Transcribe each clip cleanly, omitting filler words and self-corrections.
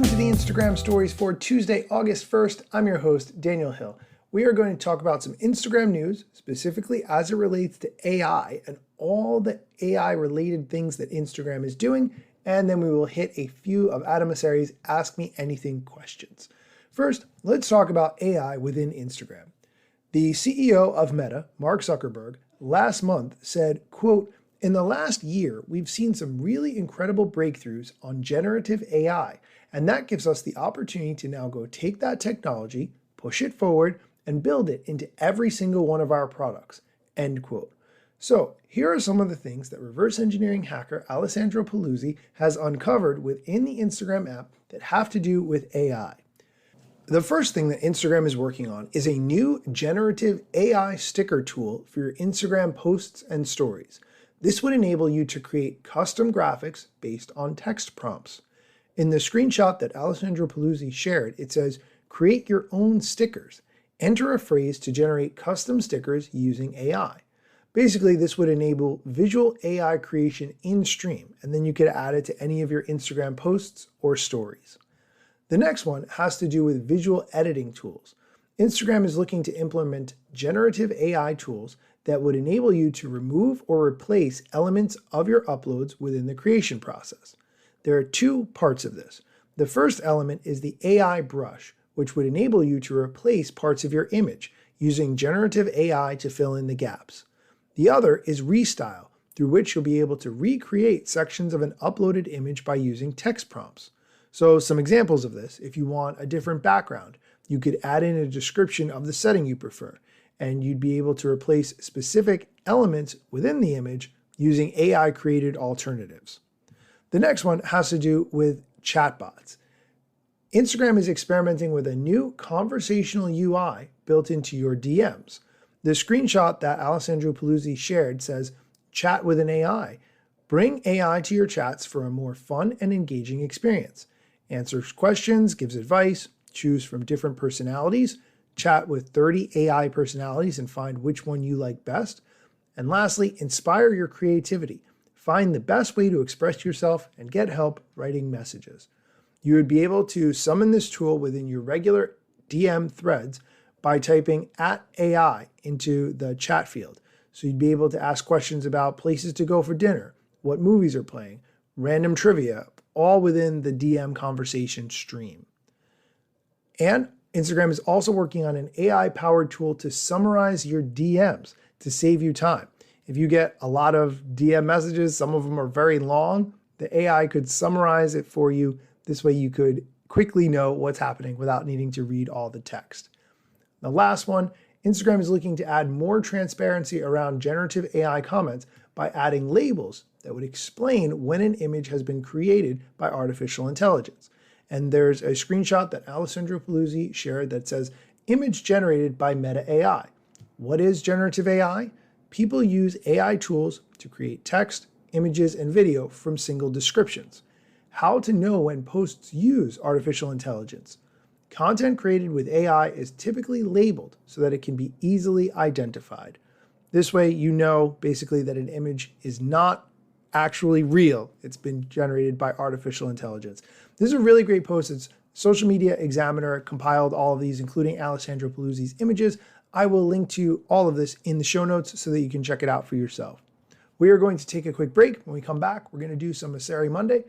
Welcome to the Instagram stories for Tuesday, August 1st. I'm your host, Daniel Hill. We are going to talk about some Instagram news, specifically as it relates to AI and all the AI related things that Instagram is doing. And then we will hit a few of Adam Mosseri's Ask Me Anything questions. First, let's talk about AI within Instagram. The CEO of Meta, Mark Zuckerberg, last month said, quote, "In the last year, we've seen some really incredible breakthroughs on generative AI, and that gives us the opportunity to now go take that technology, push it forward, and build it into every single one of our products," end quote. So here are some of the things that reverse engineering hacker Alessandro Paluzzi has uncovered within the Instagram app that have to do with AI. The first thing that Instagram is working on is a new generative AI sticker tool for your Instagram posts and stories. This would enable you to create custom graphics based on text prompts. In the screenshot that Alessandro Paluzzi shared, it says, "Create your own stickers. Enter a phrase to generate custom stickers using AI." Basically, this would enable visual AI creation in stream, and then you could add it to any of your Instagram posts or stories. The next one has to do with visual editing tools. Instagram is looking to implement generative AI tools that would enable you to remove or replace elements of your uploads within the creation process. There are two parts of this. The first element is the AI brush, which would enable you to replace parts of your image using generative AI to fill in the gaps. The other is Restyle, through which you'll be able to recreate sections of an uploaded image by using text prompts. So some examples of this: if you want a different background, you could add in a description of the setting you prefer, and you'd be able to replace specific elements within the image using AI created alternatives. The next one has to do with chatbots. Instagram is experimenting with a new conversational UI built into your DMs. The screenshot that Alessandro Paluzzi shared says, "Chat with an AI. Bring AI to your chats for a more fun and engaging experience. Answers questions, gives advice, choose from different personalities, chat with 30 AI personalities and find which one you like best. And lastly, inspire your creativity. Find the best way to express yourself and get help writing messages." You would be able to summon this tool within your regular DM threads by typing @AI into the chat field. So you'd be able to ask questions about places to go for dinner, what movies are playing, random trivia, all within the DM conversation stream. And Instagram is also working on an AI-powered tool to summarize your DMs to save you time. If you get a lot of DM messages, some of them are very long, the AI could summarize it for you. This way you could quickly know what's happening without needing to read all the text. The last one, Instagram is looking to add more transparency around generative AI comments by adding labels that would explain when an image has been created by artificial intelligence. And there's a screenshot that Alessandro Paluzzi shared that says, "Image generated by Meta AI." What is generative AI? People use AI tools to create text, images, and video from single descriptions. How to know when posts use artificial intelligence. Content created with AI is typically labeled so that it can be easily identified. This way you know basically that an image is not actually real. It's been generated by artificial intelligence. This is a really great post. It's Social Media Examiner compiled all of these, including Alessandro Paluzzi's images. I will link to all of this in the show notes so that you can check it out for yourself. We are going to take a quick break. When we come back, we're going to do some Mosseri Monday,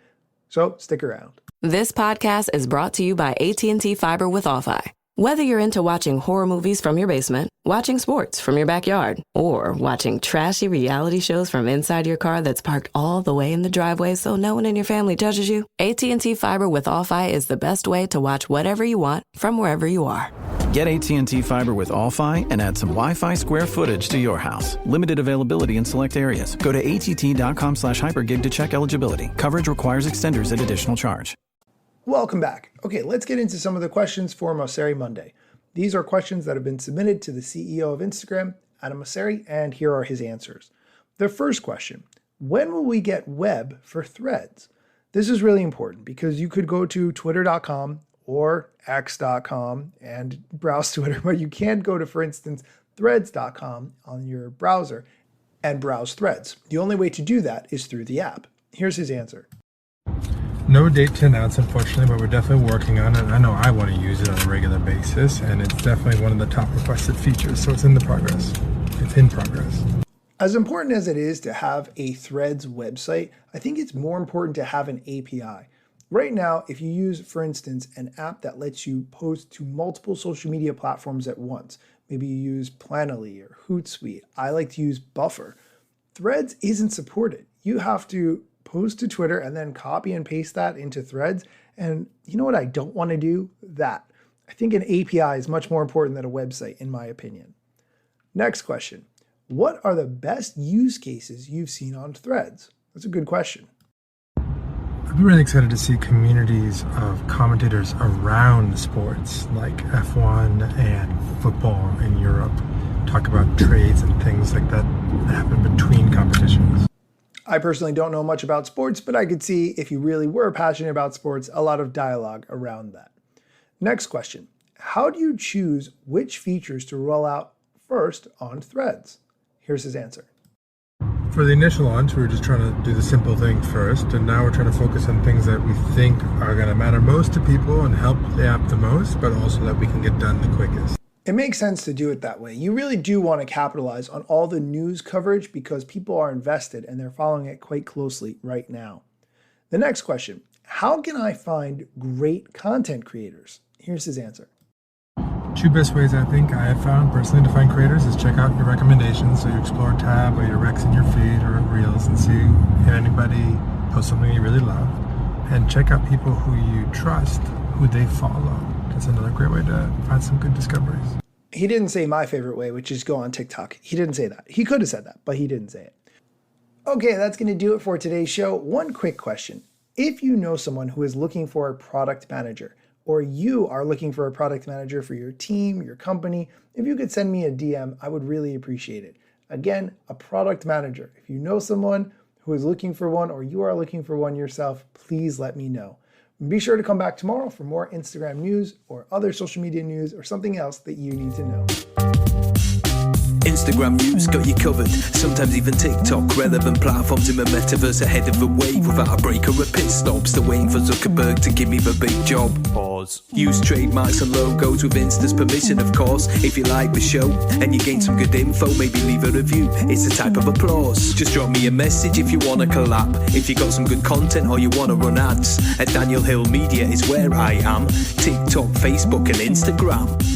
so stick around. This podcast is brought to you by AT&T Fiber with All-Fi. Whether you're into watching horror movies from your basement, watching sports from your backyard, or watching trashy reality shows from inside your car that's parked all the way in the driveway so no one in your family judges you, AT&T Fiber with All-Fi is the best way to watch whatever you want from wherever you are. Get AT&T Fiber with All-Fi and add some Wi-Fi square footage to your house. Limited availability in select areas. Go to att.com/hypergig to check eligibility. Coverage requires extenders at additional charge. Welcome back. Okay, let's get into some of the questions for Mosseri Monday. These are questions that have been submitted to the CEO of Instagram, Adam Mosseri, and here are his answers. The first question, when will we get web for Threads? This is really important because you could go to twitter.com or x.com and browse Twitter, but you can't go to, for instance, threads.com on your browser and browse Threads. The only way to do that is through the app. Here's his answer. No date to announce, unfortunately, but we're definitely working on it. I know I want to use it on a regular basis, and it's definitely one of the top requested features, so it's in progress. As important as it is to have a Threads website, I think it's more important to have an API. Right now, if you use, for instance, an app that lets you post to multiple social media platforms at once, maybe you use Planoly or Hootsuite, I like to use Buffer, Threads isn't supported. You have to post to Twitter and then copy and paste that into Threads. And you know what I don't want to do? That. I think an API is much more important than a website, in my opinion. Next question. What are the best use cases you've seen on Threads? That's a good question. I'd be really excited to see communities of commentators around sports like F1 and football in Europe talk about trades and things like that happen between competitions. I personally don't know much about sports, but I could see if you really were passionate about sports, a lot of dialogue around that. Next question. How do you choose which features to roll out first on Threads? Here's his answer. For the initial launch, we were just trying to do the simple thing first, and now we're trying to focus on things that we think are going to matter most to people and help the app the most, but also that we can get done the quickest. It makes sense to do it that way. You really do want to capitalize on all the news coverage because people are invested and they're following it quite closely right now. The next question, how can I find great content creators? Here's his answer. Two best ways I think I have found personally to find creators is check out your recommendations. So you explore a tab or your recs in your feed or reels and see if anybody posts something you really love. And check out people who you trust, who they follow. That's another great way to find some good discoveries. He didn't say my favorite way, which is go on TikTok. He didn't say that. He could have said that, but he didn't say it. Okay, that's going to do it for today's show. One quick question. If you know someone who is looking for a product manager, or you are looking for a product manager for your team, your company, if you could send me a DM, I would really appreciate it. Again, a product manager. If you know someone who is looking for one or you are looking for one yourself, please let me know. Be sure to come back tomorrow for more Instagram news or other social media news or something else that you need to know. Instagram news got you covered, sometimes even TikTok. Relevant platforms in the metaverse ahead of the wave without a break or a pit stop. Still waiting for Zuckerberg to give me the big job. Pause. Use trademarks and logos with Insta's permission, of course. If you like the show and you gain some good info, maybe leave a review. It's a type of applause. Just drop me a message if you want to collab. If you got some good content or you want to run ads, at Daniel Hill Media is where I am. TikTok, Facebook and Instagram.